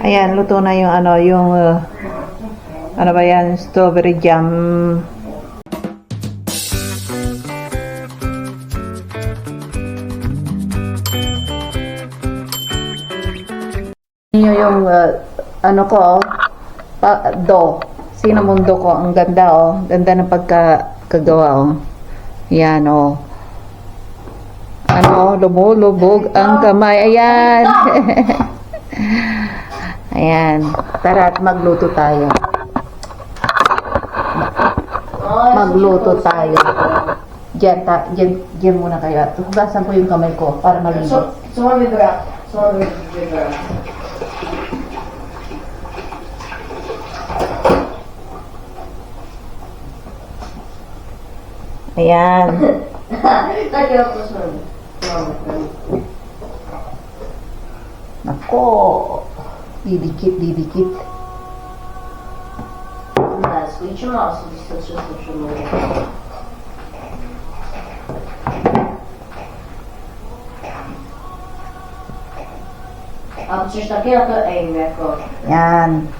Ayan, luto na yung ano, yung ano ba yan, strawberry jam. Yung ano ko, cinnamon do ko, ang ganda ganda ng pagkagawa yan ano, lumulubog ang kamay, ayan. Ayan, tara at magluto tayo. Diyan muna kayo. Hugasan ko yung kamay ko para maligo. Ayan. Nako. Didikit. Switch mo ako sa distansya mo. A przecież takiego to aim jako. Yan.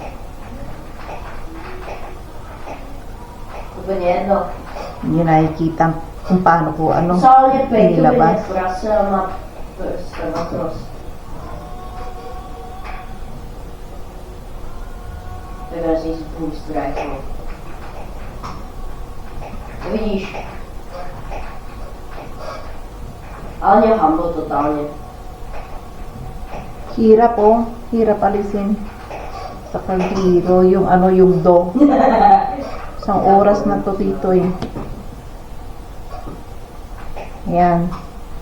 Chyba nie jedno. Hindi nakikita kung paano ko Solid pay to nilabas. win prasa ma matros. Teraz jest pół strajku. Widzisz? Ale nie humble totalnie. Hirap alisin sa kaldero yung yung do. Isang oras na to dito Ayan.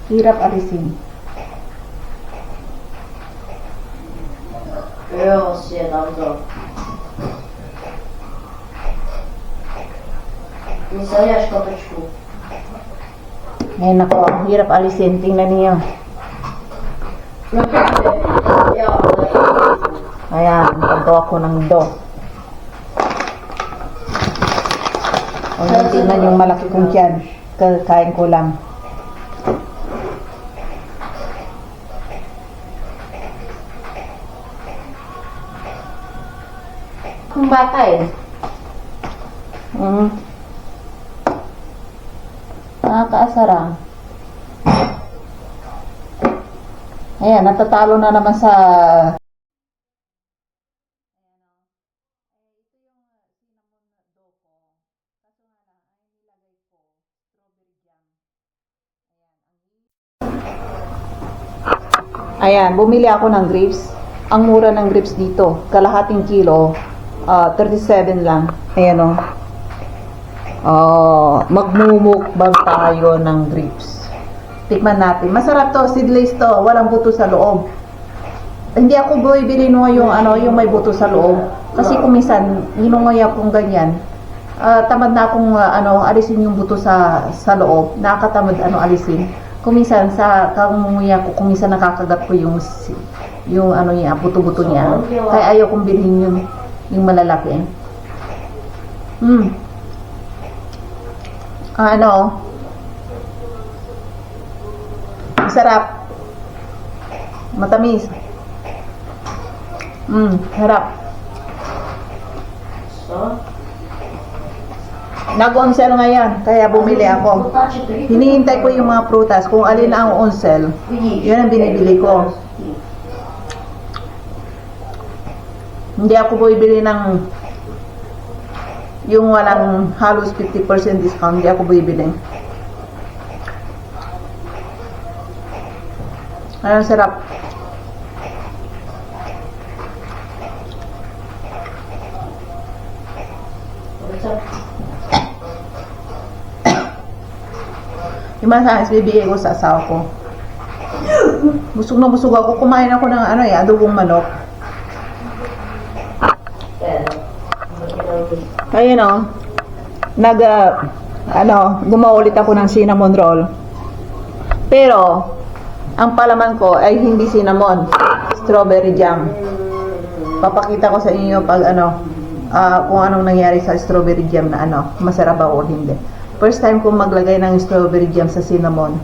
Hirap alisin. Pero siya tamto. Misalnya kopeczku. Ayan ako, hirap alisin. Tingnan niyo. Ayan, paggawa ko ng do. Tingnan yung malaki kong tiyan. Kakain ko lang. Kung bata nakakaasara. Ayan, natatalo na naman sa Ayan, bumili ako ng grapes. Ang mura ng grapes dito, kalahating kilo, 37 lang. Ayan magmumukbang tayo ng grapes. Tikman natin. Masarap to, seedless to, walang buto sa loob. Hindi ako bibili yung yung may buto sa loob. Kasi kung minsan, ginungaya kong ganyan, tamad na akong alisin yung buto sa loob. Nakakatamad alisin. Kung minsan kangunguya ko, kung minsan nakakagat ko yung niya, buto-buto niya. Kaya ayaw kong bilhin yung malalaki. Masarap. Matamis. Harap. So? Nag-on sale ngayon, kaya bumili ako. Hinihintay ko yung mga prutas, kung alin ang on sale. Yun ang binibili ko. Hindi ako bumibili ng yung walang halos 50% discount. Hindi ako bumibili. Ayun, sarap. Yung masahes bibigay ko sa asawa ko. Busog na busog ako. Kumain ako ng adobong manok. Ayun gumawa ulit ako ng cinnamon roll. Pero ang palaman ko ay hindi cinnamon, strawberry jam. Papakita ko sa inyo pag kung anong nangyari sa strawberry jam na masarap ba o hindi. First time kong maglagay ng strawberry jam sa cinnamon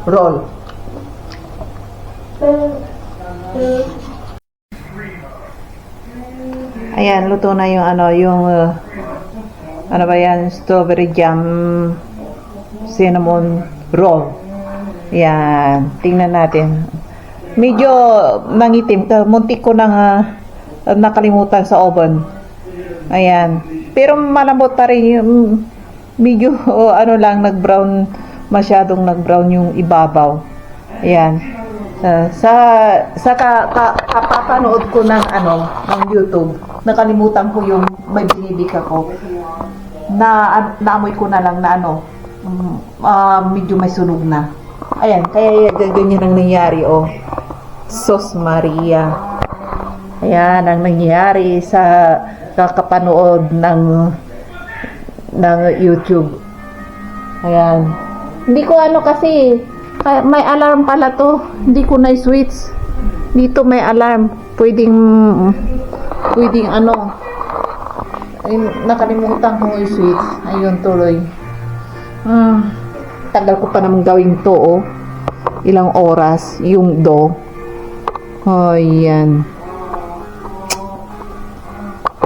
roll. Ayan, luto na yung ano, yung ano ba yan, strawberry jam cinnamon roll. Ayan, tingnan natin. Medyo nangitim, muntik ko nang nakalimutan sa oven. Ayan. Pero malambot pa rin yung medyo ano lang nag-brown, masyadong nag-brown yung ibabaw. Ayan. Sa kapapanood ko ng ano, ng YouTube, nakalimutan ko yung may binibig ako. Naamoy ko na lang na ano, medyo may sunog na. Ayan, kaya ganyan ang nangyari, oh. Sos Maria. Ayan ang nangyari sa kakapanood ng YouTube. Ayan. Hindi ko ano kasi may alarm pala to. Hindi ko na switch. Dito may alarm. Pwedeng ano. Ay, nakalimutan ko yung switch. Ayun tuloy. Tagal ko pa naman gawin to, oh. Ilang oras yung do. Oh, yan.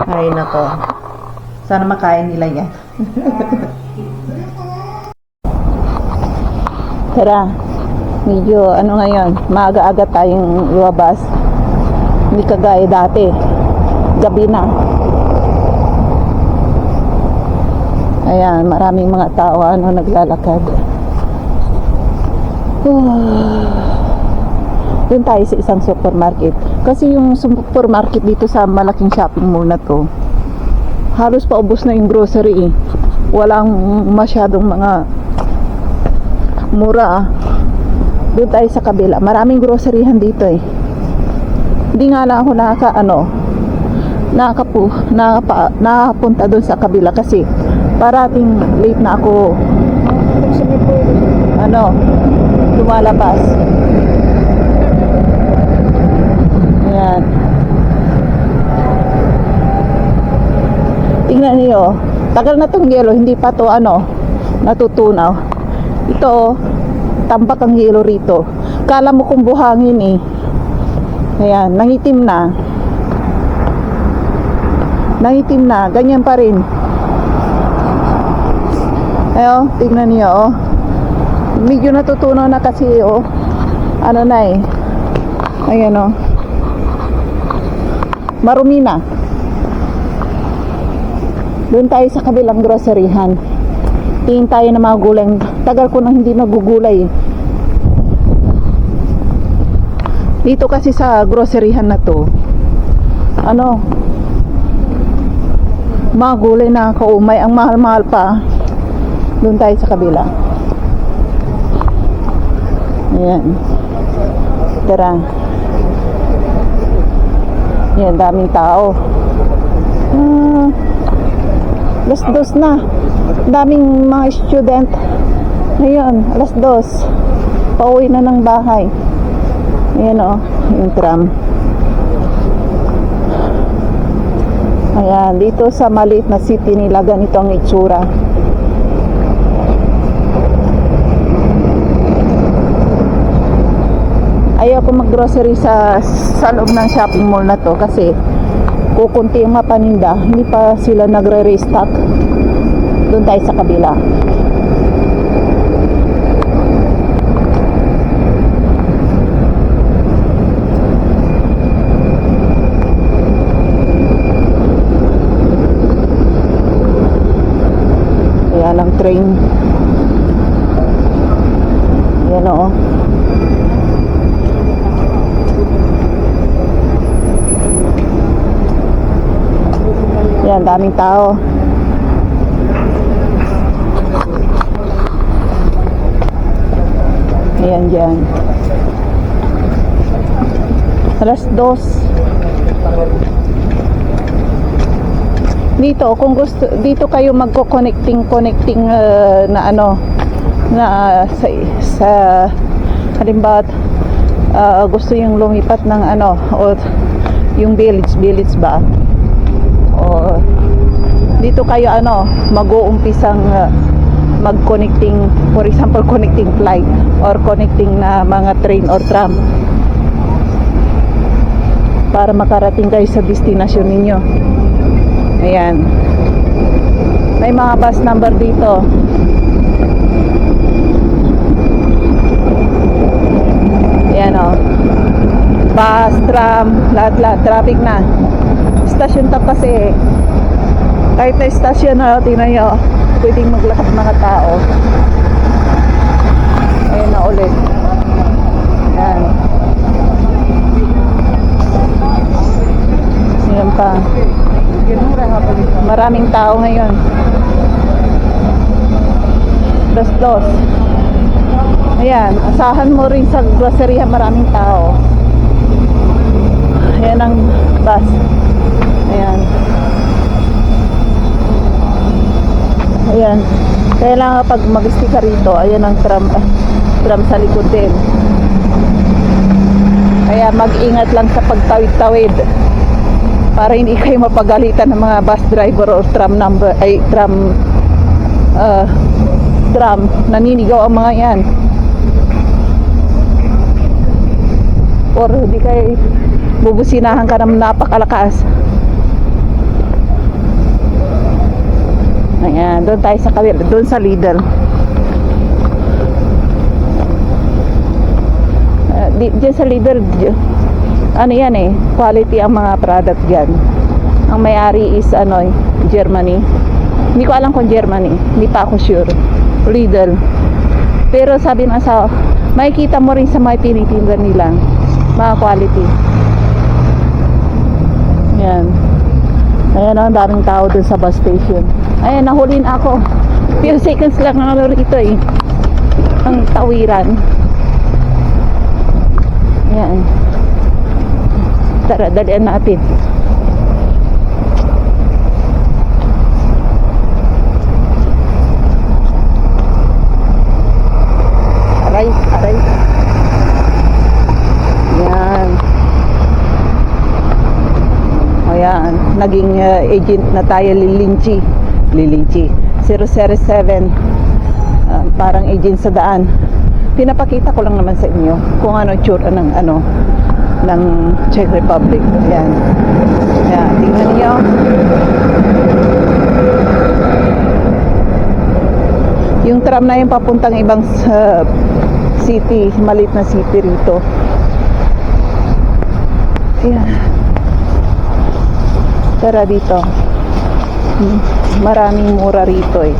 Ay, nako. Sana makain nila yan. Tara. Medyo, ano ngayon, maaga-aga tayong lumabas. Hindi kagaya dati. Gabi na. Ayan, maraming mga tao, ano, naglalakad. Doon tayo sa isang supermarket. Kasi yung supermarket dito sa malaking shopping mall na to, halos paubos na yung grocery, eh. Walang masyadong mga mura, ah. Doon tayo sa kabila. Maraming groceryhan dito, eh. Hindi nga lang ako nakapunta doon sa kabila kasi parating late na ako lumalabas. Ayan. Tingnan niyo, tagal na tong yelo, hindi pa to natutunaw. Ito, tambak ang yelo rito. Kala mo kung buhangin, eh. Ayan, nangitim na. Nangitim na, ganyan pa rin. Ayo, tingnan niyo, oh. Medyo natutunaw na kasi, oh. Ano na, eh. Ayan, oh. Marumi na. Doon tayo sa kabilang groceryhan. Tingin tayo ng mga gulay. Tagal ko nang hindi nagugulay, eh. Dito kasi sa groceryhan na to, mga gulay na kaumay, ang mahal-mahal pa. Doon tayo sa kabila. Ayan. Tara. Ayan, daming tao. Alas 2 na. Daming mga student. Ayan, alas 2. Pauwi na ng bahay. Ayan, oh, yung tram. Ayan, dito sa maliit na city nila, ganito ang itsura. Ayaw ko mag-grocery sa loob ng shopping mall na to kasi kukunti yung mga paninda, hindi pa sila nagre-restock. Doon tayo sa kabila. Ayan ang train. Ayan, oo. Ayan, daming tao. Ayan, dyan. Alas 2. Dito, kung gusto, dito kayo magko-connecting sa halimbawa gusto yung lumipat ng o yung village ba, o dito kayo mag-uumpisang mag-connecting, for example connecting flight or connecting na mga train or tram para makarating kayo sa destination ninyo. Ayan. May mga bus number dito. Ayan o. Bus, tram, lahat-lahat. Traffic na. Stasyon tap kasi. Kahit na stasyon na, tingnan nyo, pwedeng maglakad mga tao. Ayan na ulit. Ayan. Ayan pa. Maraming tao ngayon. Dos. Ayan, asahan mo rin sa grocery, maraming tao. Ayan ang bus. Ayan. Ayan. Kailangan pag mag-stick ka rito, ayan ang tram sa likod din. Kaya mag-ingat lang sa pagtawid-tawid para hindi kayo mapagalitan ng mga bus driver or tram naninigaw ang mga yan, or hindi kayo bubusinahan ka ng napakalakas. Ayan, doon tayo sa kabila, doon sa Lidl. Diyan sa Lidl, ano yan eh, quality ang mga product dyan. Ang may-ari is Germany. Hindi ko alam kung Germany, hindi pa ako sure. Lidl. Pero sabi ng asawa, makikita mo rin sa mga tinitinda nila mga quality. Ayan. Ayan, ang daming tao dun sa bus station. Ayan, nahulin ako. Few seconds lang rito eh, ang tawiran. Ayan. Tara, dalian natin. Aray. Ayan. Ayan. Naging agent na tayo, Lilinchi. 007. Parang agent sa daan. Pinapakita ko lang naman sa inyo kung ano tsura ng Czech Republic. Ayan. Ayan, tingnan niyo. Yung tram na yung papuntang ibang city, maliit na city rito. Ayan. Tara dito. Maraming mura rito eh.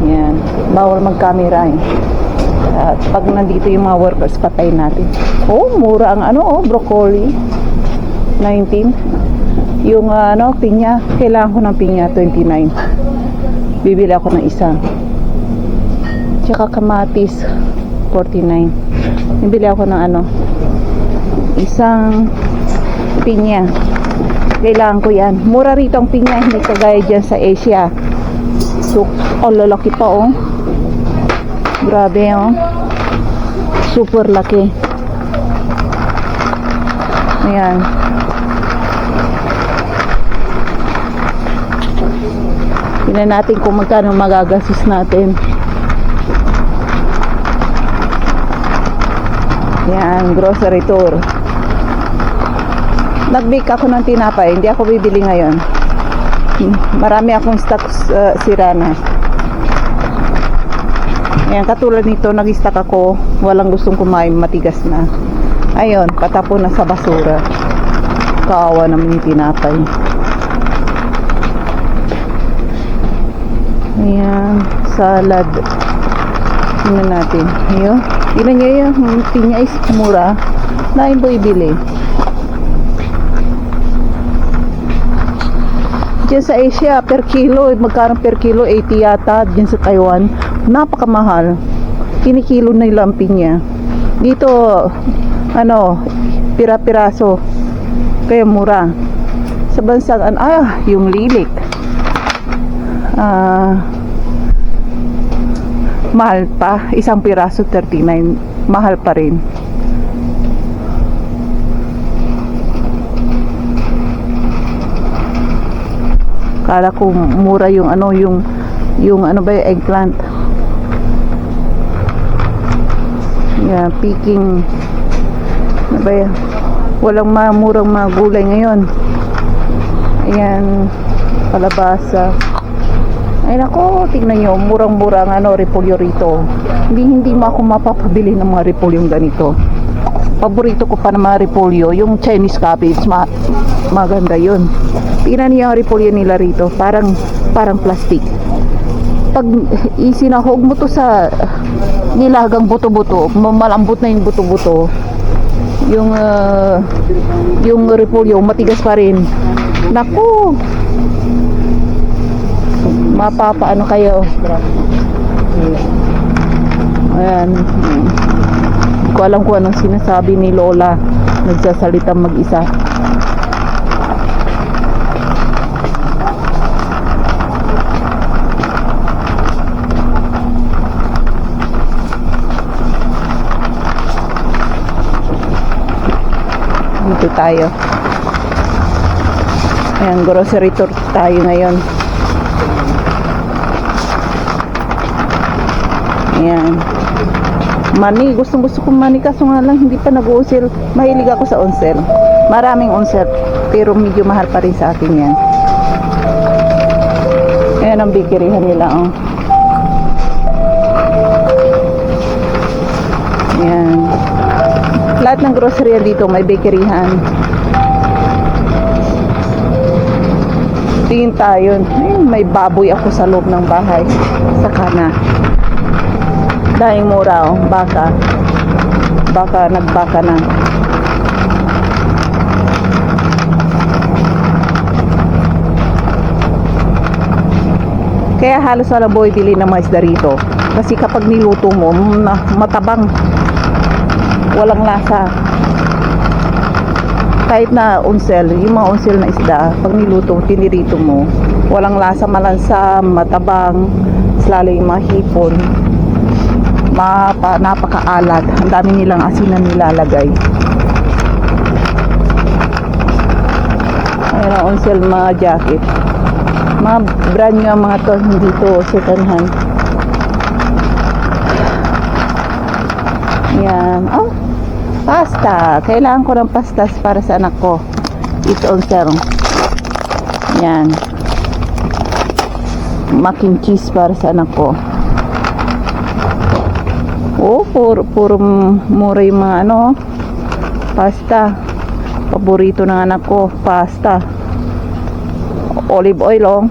Ayan. Bawal mag-camera eh. At pag nandito yung mga workers, patayin natin. Oh, mura ang broccoli. 19. Yung pinya, kailangan ko ng pinya, 29. Bibili ako ng isa. Tsaka kamatis, 49. Bibili ako ng isang pinya. Kailangan ko yan. Mura rito ang pinya, hindi kagaya dyan sa Asia. So, lalaki pa oh. Grabe oh. Super laki. Ayan. Tingnan natin kung magkano magagastos natin. Ayan, grocery tour. Nag-bake ako ng tinapay. Hindi ako bibili ngayon. Marami akong stocks sira na. Ayan, katulad nito, nag-stock ako, walang gustong kumain, matigas na. Ayun, patapon na sa basura. Kawawa naman yung tinapay. Ayan, salad. Tingnan natin. Ayun, tingnan nyo yung pinya is mura. Nain po ibili. Diyan sa Asia, per kilo, magkano per kilo? 80 yata. Diyan sa Taiwan, napakamahal. Kinikilo na yung pinya. Dito, pira-piraso. Kaya mura. Sa bansang, yung lilik. Mahal pa. Isang piraso, 39. Mahal pa rin. Kala ko mura yung eggplant. Yeah, Peking. Ano ba yan? Walang murang mga gulay ngayon. Ayan. kalabasa. Ay nako, tingnan nyo, murang-murang repolyo rito. Hindi mo ako mapapabili ng mga repolyong ganito. Paborito ko pa ng mga repolyo, yung Chinese cabbage, maganda yun. Tingnan niyo yung repolyo nila rito, parang plastic. Pag isinahog mo to sa nilagang buto-buto, malambot na yung buto-buto, yung repolyo matigas pa rin. Naku, mapapaano kayo. Ayan, hindi ko alam kung anong sinasabi ni Lola, nagsasalita mag-isa. Dito tayo. Ayan, grocery tour tayo ngayon. Ayan. Mani, gustong gusto kong mani, kaso nga lang hindi pa nag-uusel. Mahilig ako sa onsel. Maraming onsel, pero medyo mahal pa rin sa akin yan. Ayan ang bikirihan nila, oh. Ayan. Lahat ng grocery dito may bakeryhan. Tingin tayo. Ayun, may baboy ako sa loob ng bahay. Saka na. Dahil mura, oh. Baka. Nagbaka na. Kaya halos wala boy bili ng mga isda rito. Kasi kapag niluto mo, matabang. Walang lasa. Kahit na unsel, yung mga unsel na isda, pag niluto, tinirito mo, walang lasa, malansa, matabang, lalo yung mga hipon, napakaalat. Ang dami nilang asinan nilalagay. Ayun ang unsel, mga jacket. Mga brand new ang mga to, hindi to second hand. Yan. Oh, pasta. Kailangan ko ng pastas para sa anak ko. Ito on sale. Yan. Mac and cheese para sa anak ko. Oh, puro mura yung mga pasta. Paborito ng anak ko, pasta. Olive oil, oh.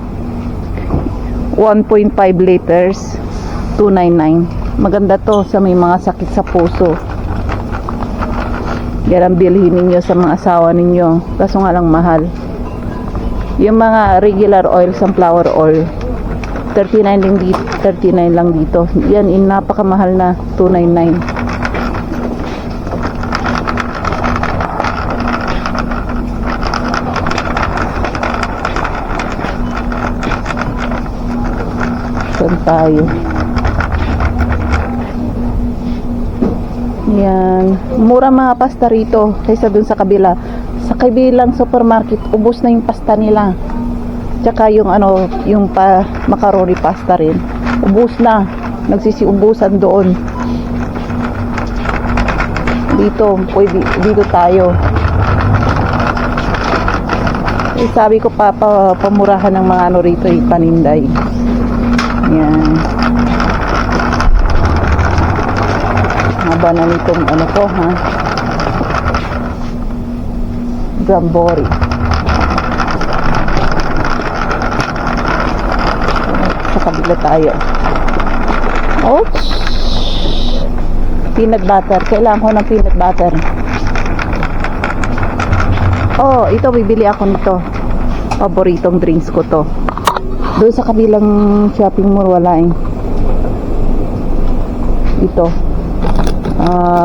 1.5 liters, 299. Maganda to sa may mga sakit sa puso. Yan ang bilhin ninyo sa mga asawa ninyo. Kaso nga lang mahal. Yung mga regular oil, sunflower oil, 39 lang dito. Yan, napakamahal na, 299. Saan tayo? Yan. Mura mga pasta rito kaysa dun sa kabila. Sa kabilang supermarket, ubos na yung pasta nila. Tsaka yung yung macaroni pasta rin. Ubos na. Nagsisiubusan doon. Dito tayo. Sabi ko pamurahan ng mga rito, paninday. Yan. Haba na nitong ko, ha? Gambori. Sa kabila tayo. Ouch! Peanut butter. Kailangan ko ng peanut butter. Oh, ito, bibili ako nito. Paboritong drinks ko to. Doon sa kabilang shopping mall, wala eh. Ito.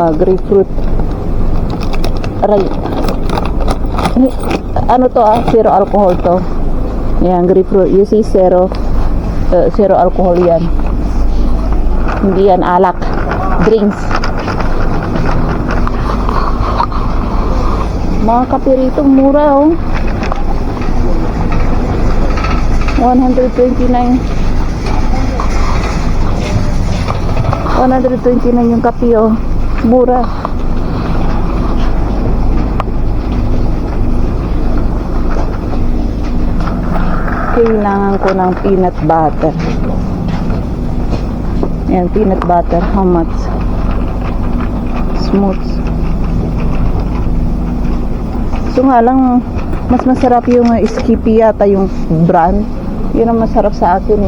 Grapefruit. Right. Ano to, zero alcohol to. Ayan, grapefruit. You see, zero alcohol yan. Hindi yan alak. Drinks. Mga kape rito, mura, oh. 129 yung kape, oh. Mura. kailangan ko ng peanut butter. Yan, peanut butter. How much? Smooth. So nga lang, mas masarap yung Skippy yata yung brand. Yun ang masarap sa akin eh.